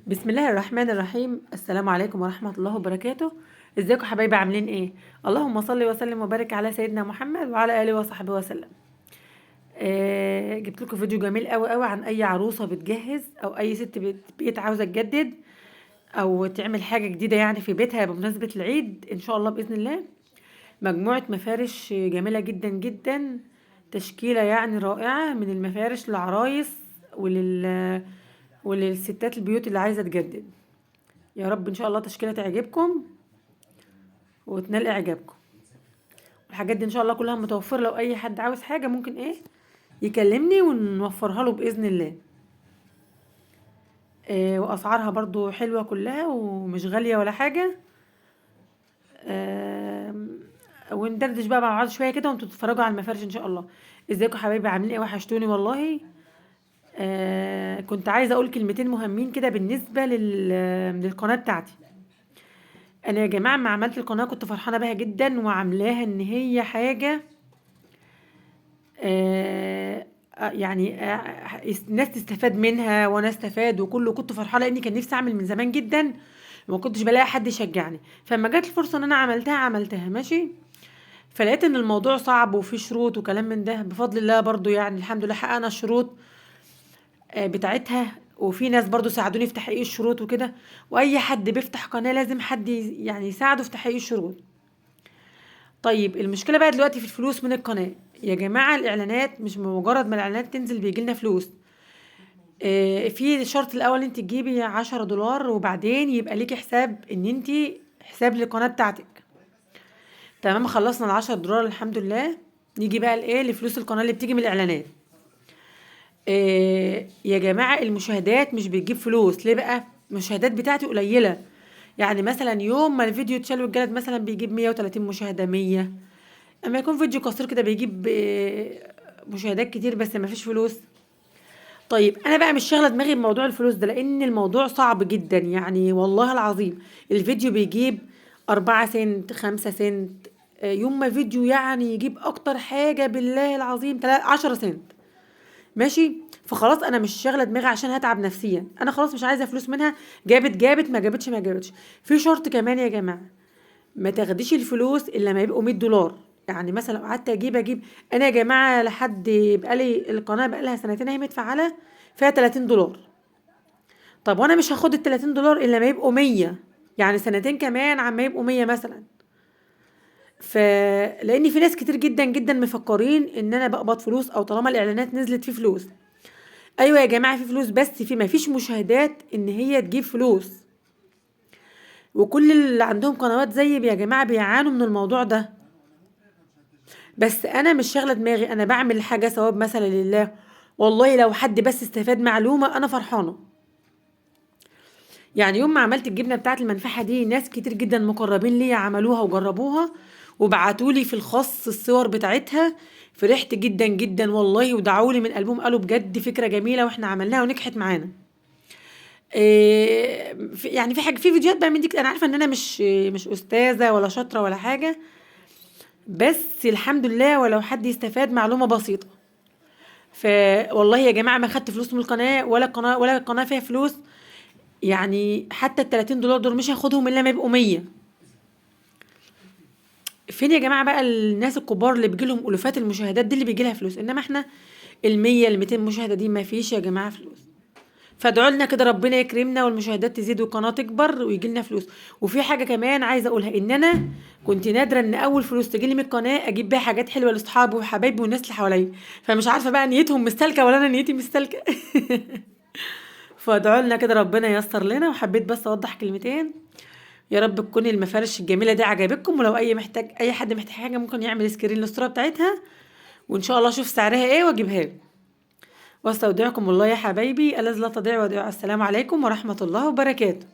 بسم الله الرحمن الرحيم. السلام عليكم ورحمة الله وبركاته. ازيكم حبايبي، عاملين ايه؟ اللهم صل وسلم وبارك على سيدنا محمد وعلى اله وصحبه وسلم. جبت لكم فيديو جميل قوي قوي عن اي عروسة بتجهز او اي ست بيت عاوزة تجدد او تعمل حاجة جديدة يعني في بيتها بمناسبة العيد ان شاء الله بإذن الله. مجموعة مفارش جميلة جدا جدا، تشكيلة يعني رائعة من المفارش للعرايس وللستات البيوت اللي عايزة تجدد. يا رب ان شاء الله تشكيلة تعجبكم وتنال اعجابكم. الحاجات دي ان شاء الله كلها متوفرة، لو اي حد عاوز حاجة ممكن يكلمني ونوفرها له بإذن الله. واسعارها برضو حلوة كلها ومش غالية ولا حاجة. آه وندردش بقى مع بعض شوية كده وانتوا تتفرجوا على المفارش ان شاء الله. ازيكم حبايبي، عاملين ايه؟ وحشتوني والله. كنت عايزة اقول كلمتين مهمين كده بالنسبة للقناة بتاعتي. انا يا جماعه ما عملت القناه كنت فرحانه بيها جدا وعاملاها ان هي حاجه يعني الناس تستفاد منها وانا استفاد وكله. كنت فرحانه لاني كان نفسي اعمل من زمان جدا وما كنتش بلاقي حد يشجعني، فلما جت الفرصه ان انا عملتها ماشي. فلقيت ان الموضوع صعب وفي شروط وكلام من ده، بفضل الله برضو يعني الحمد لله حققنا الشروط بتاعتها. وفي ناس برضو ساعدوني في تحقيق الشروط وكده. واي حد بيفتح قناه لازم حد يعني يساعده في تحقيق الشروط. طيب المشكلة بقى دلوقتي في الفلوس من القناة. يا جماعة الإعلانات مش بمجرد ما الإعلانات تنزل بيجيلنا فلوس. في الشرط الأول انت تجيبي 10 دولار وبعدين يبقى ليكي حساب ان انت حساب للقناة بتاعتك. تمام، خلصنا ال10 دولار الحمد لله. نيجي بقى لفلوس القناة اللي بتيجي من الإعلانات. يا جماعة المشاهدات مش بتجيب فلوس. ليه بقى؟ المشاهدات بتاعتي قليلة. يعني مثلا يوم ما الفيديو اتشال والجلد مثلا بيجيب 130 مشاهدة، 100. اما يكون فيديو قصير كده بيجيب مشاهدات كتير بس ما فيش فلوس. طيب انا بقى مش شاغله دماغي بموضوع الفلوس ده لان الموضوع صعب جدا يعني والله العظيم. الفيديو بيجيب 4 سنت 5 سنت. يوم ما فيديو يعني يجيب اكتر حاجه بالله العظيم 10 سنت. ماشي. فخلاص انا مش شاغله دماغي عشان هتعب نفسيا، انا خلاص مش عايزه فلوس منها. جابت ما جابتش ما جابتش. في شرط كمان يا جماعه، ما تاخديش الفلوس الا لما يبقوا 100 دولار. يعني مثلا لو قعدت اجيب انا يا جماعه لحد بقالي القناه بقالها سنتين اهي متفعله فيها 30 دولار. طب وانا مش هاخد ال 30 دولار الا لما يبقوا 100، يعني سنتين كمان عما يبقوا 100 مثلا. لان في ناس كتير جدا جدا مفكرين ان انا بقبض فلوس او طالما الاعلانات نزلت في فلوس. ايوه يا جماعه في فلوس، بس في ما فيش مشاهدات ان هي تجيب فلوس. وكل اللي عندهم قنوات زي يا جماعه بيعانوا من الموضوع ده. بس انا مش شاغله دماغي، انا بعمل حاجه ثواب مثلا لله. والله لو حد بس استفاد معلومه انا فرحانه. يعني يوم ما عملت الجبنه بتاعه المنفعه دي ناس كتير جدا مقربين ليا عملوها وجربوها وبعتولي في الخاص الصور بتاعتها. فرحت جدا جدا والله ودعولي من قلبهم، قالوا بجد فكره جميله واحنا عملناها ونجحت معانا. يعني في حاجه في فيديوهات بقى من دي. انا عارفه ان انا مش استاذه ولا شاطره ولا حاجه، بس الحمد لله ولو حد يستفاد معلومه بسيطه. فوالله يا جماعه ما خدت فلوس من القناه ولا القناه فيها فلوس. يعني حتى ال 30 دولار دول مش هاخدهم الا ما يبقوا 100. فين يا جماعه بقى الناس الكبار اللي بيجي لهم الوفات المشاهدات دي اللي بيجي لها فلوس؟ انما احنا ال 100 ال 200 مشاهده دي ما فيش يا جماعه فلوس. فادعوا لنا كده ربنا يكرمنا والمشاهدات تزيد والقناه تكبر ويجي لنا فلوس. وفي حاجه كمان عايزه اقولها، ان انا كنت نادره ان اول فلوس تجي لي من القناه اجيب بيها حاجات حلوه لاصحابي وحبايبي والناس اللي حواليا. فمش عارفه بقى نيتهم مستلكه ولا انا نيتي مستلكه. فادعوا لنا كده ربنا ييسر لنا. وحبيت بس اوضح كلمتين. يا رب تكون المفارش الجميله دي عجبتكم، ولو اي حد محتاج حاجه ممكن يعمل سكرين للصوره بتاعتها وان شاء الله اشوف سعرها ايه واجيبها له. واستودعكم الله يا حبايبي الذي لا تضيع ودائعه. السلام عليكم ورحمه الله وبركاته.